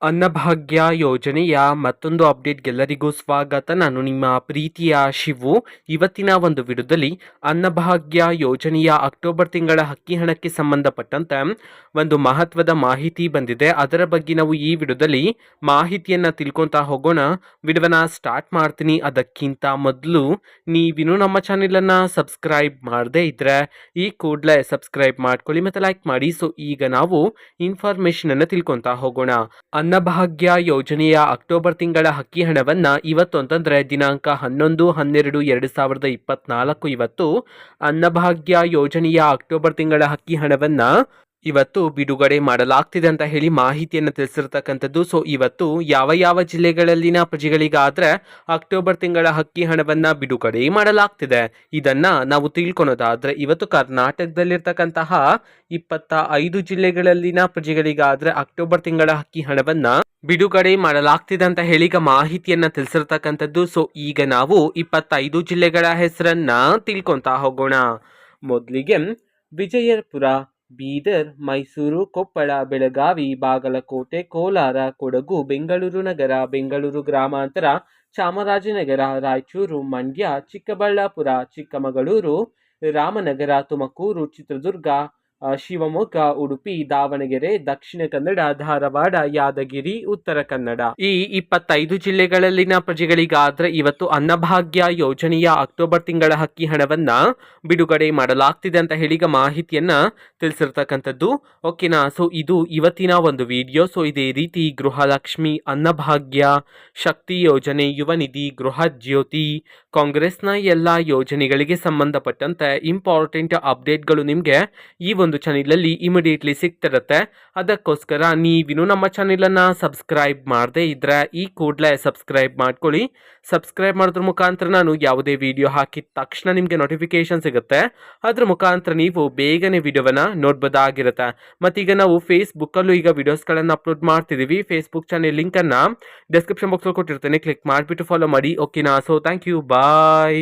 ಅನ್ನಭಾಗ್ಯ ಯೋಜನೆಯ ಮತ್ತೊಂದು ಅಪ್ಡೇಟ್ಗೆಲ್ಲರಿಗೂ ಸ್ವಾಗತ. ನಾನು ನಿಮ್ಮ ಪ್ರೀತಿಯ ಶಿವು. ಇವತ್ತಿನ ಒಂದು ವಿಡಿಯೋದಲ್ಲಿ ಅನ್ನಭಾಗ್ಯ ಯೋಜನೆಯ ಅಕ್ಟೋಬರ್ ತಿಂಗಳ ಅಕ್ಕಿ ಹಣಕ್ಕೆ ಸಂಬಂಧಪಟ್ಟಂತೆ ಒಂದು ಮಹತ್ವದ ಮಾಹಿತಿ ಬಂದಿದೆ. ಅದರ ಬಗ್ಗೆ ನಾವು ಈ ವಿಡಿಯೋದಲ್ಲಿ ಮಾಹಿತಿಯನ್ನು ತಿಳ್ಕೊತಾ ಹೋಗೋಣ. ವಿಡಿಯೋನ ಸ್ಟಾರ್ಟ್ ಮಾಡ್ತೀನಿ. ಅದಕ್ಕಿಂತ ಮೊದಲು ನೀವಿನ್ನೂ ನಮ್ಮ ಚಾನೆಲನ್ನು ಸಬ್ಸ್ಕ್ರೈಬ್ ಮಾಡದೇ ಇದ್ದರೆ ಈ ಕೂಡಲೇ ಸಬ್ಸ್ಕ್ರೈಬ್ ಮಾಡ್ಕೊಳ್ಳಿ ಮತ್ತು ಲೈಕ್ ಮಾಡಿ. ಸೊ ಈಗ ನಾವು ಇನ್ಫಾರ್ಮೇಷನ್ ಅನ್ನು ತಿಳ್ಕೊತಾ ಹೋಗೋಣ. ಅನ್ನಭಾಗ್ಯ ಯೋಜನೆಯ ಅಕ್ಟೋಬರ್ ತಿಂಗಳ ಅಕ್ಕಿ ಹಣವನ್ನು ಇವತ್ತು ಅಂತಂದರೆ ದಿನಾಂಕ 11/12/2024 ಇವತ್ತು ಅನ್ನಭಾಗ್ಯ ಯೋಜನೆಯ ಅಕ್ಟೋಬರ್ ತಿಂಗಳ ಅಕ್ಕಿ ಹಣವನ್ನು ಇವತ್ತು ಬಿಡುಗಡೆ ಮಾಡಲಾಗ್ತಿದೆ ಅಂತ ಹೇಳಿ ಮಾಹಿತಿಯನ್ನು ತಿಳಿಸಿರ್ತಕ್ಕಂಥದ್ದು. ಸೊ ಇವತ್ತು ಯಾವ ಜಿಲ್ಲೆಗಳಲ್ಲಿನ ಪ್ರಜೆಗಳಿಗಾದರೆ ಅಕ್ಟೋಬರ್ ತಿಂಗಳ ಅಕ್ಕಿ ಹಣವನ್ನು ಬಿಡುಗಡೆ ಮಾಡಲಾಗ್ತಿದೆ ಇದನ್ನು ನಾವು ತಿಳ್ಕೊಳೋದಾದರೆ ಇವತ್ತು ಕರ್ನಾಟಕದಲ್ಲಿರ್ತಕ್ಕಂತಹ 25 ಜಿಲ್ಲೆಗಳಲ್ಲಿನ ಪ್ರಜೆಗಳಿಗಾದರೆ ಅಕ್ಟೋಬರ್ ತಿಂಗಳ ಅಕ್ಕಿ ಹಣವನ್ನು ಬಿಡುಗಡೆ ಮಾಡಲಾಗ್ತಿದೆ ಅಂತ ಹೇಳಿ ಈಗ ಮಾಹಿತಿಯನ್ನು ತಿಳಿಸಿರ್ತಕ್ಕಂಥದ್ದು. ಸೊ ಈಗ ನಾವು 25 ಜಿಲ್ಲೆಗಳ ಹೆಸರನ್ನ ತಿಳ್ಕೊತಾ ಹೋಗೋಣ. ಮೊದಲಿಗೆ ವಿಜಯಪುರ, ಬೀದರ್, ಮೈಸೂರು, ಕೊಪ್ಪಳ, ಬೆಳಗಾವಿ, ಬಾಗಲಕೋಟೆ, ಕೋಲಾರ, ಕೊಡಗು, ಬೆಂಗಳೂರು ನಗರ, ಬೆಂಗಳೂರು ಗ್ರಾಮಾಂತರ, ಚಾಮರಾಜನಗರ, ರಾಯಚೂರು, ಮಂಡ್ಯ, ಚಿಕ್ಕಬಳ್ಳಾಪುರ, ಚಿಕ್ಕಮಗಳೂರು, ರಾಮನಗರ, ತುಮಕೂರು, ಚಿತ್ರದುರ್ಗ, ಶಿವಮೊಗ್ಗ, ಉಡುಪಿ, ದಾವಣಗೆರೆ, ದಕ್ಷಿಣ ಕನ್ನಡ, ಧಾರವಾಡ, ಯಾದಗಿರಿ, ಉತ್ತರ ಕನ್ನಡ ಈ 25 ಜಿಲ್ಲೆಗಳಲ್ಲಿನ ಪ್ರಜೆಗಳಿಗಾದ್ರೆ ಇವತ್ತು ಅನ್ನಭಾಗ್ಯ ಯೋಜನೆಯ ಅಕ್ಟೋಬರ್ ತಿಂಗಳ ಅಕ್ಕಿ ಹಣವನ್ನ ಬಿಡುಗಡೆ ಮಾಡಲಾಗ್ತಿದೆ ಅಂತ ಹೇಳಿ ಈಗ ಮಾಹಿತಿಯನ್ನ ತಿಳಿಸಿರ್ತಕ್ಕಂಥದ್ದು. ಓಕೆನಾ. ಸೊ ಇದು ಇವತ್ತಿನ ಒಂದು ವಿಡಿಯೋ. ಸೊ ಇದೇ ರೀತಿ ಗೃಹಲಕ್ಷ್ಮಿ, ಅನ್ನಭಾಗ್ಯ, ಶಕ್ತಿ ಯೋಜನೆ, ಯುವ ನಿಧಿ, ಗೃಹ ಜ್ಯೋತಿ, ಕಾಂಗ್ರೆಸ್ನ ಎಲ್ಲ ಯೋಜನೆಗಳಿಗೆ ಸಂಬಂಧಪಟ್ಟಂತೆ ಇಂಪಾರ್ಟೆಂಟ್ ಅಪ್ಡೇಟ್ಗಳು ನಿಮಗೆ ಈ ಒಂದು ಚಾನೆಲಲ್ಲಿ ಇಮಿಡಿಯೇಟ್ಲಿ ಸಿಗ್ತಿರುತ್ತೆ. ಅದಕ್ಕೋಸ್ಕರ ನೀವಿನ್ನೂ ನಮ್ಮ ಚಾನೆಲನ್ನು ಸಬ್ಸ್ಕ್ರೈಬ್ ಮಾಡದೇ ಇದ್ರೆ ಈ ಕೂಡಲೇ ಸಬ್ಸ್ಕ್ರೈಬ್ ಮಾಡ್ಕೊಳ್ಳಿ. ಸಬ್ಸ್ಕ್ರೈಬ್ ಮಾಡೋದ್ರ ಮುಖಾಂತರ ನಾನು ಯಾವುದೇ ವಿಡಿಯೋ ಹಾಕಿದ ತಕ್ಷಣ ನಿಮಗೆ ನೋಟಿಫಿಕೇಶನ್ ಸಿಗುತ್ತೆ. ಅದ್ರ ಮುಖಾಂತರ ನೀವು ಬೇಗನೆ ವಿಡಿಯೋವನ್ನ ನೋಡ್ಬೋದಾಗಿರುತ್ತೆ. ಮತ್ತೀಗ ನಾವು ಫೇಸ್ಬುಕ್ಕಲ್ಲೂ ಈಗ ವಿಡಿಯೋಸ್ಗಳನ್ನು ಅಪ್ಲೋಡ್ ಮಾಡ್ತಿದ್ದೀವಿ. ಫೇಸ್ಬುಕ್ ಚಾನೆಲ್ ಲಿಂಕನ್ನು ಡಿಸ್ಕ್ರಿಪ್ಷನ್ ಬಾಕ್ಸಲ್ಲಿ ಕೊಟ್ಟಿರ್ತೇನೆ. ಕ್ಲಿಕ್ ಮಾಡಿಬಿಟ್ಟು ಫಾಲೋ ಮಾಡಿ. ಓಕೆನಾ. So thank you. ಬಾಯ್.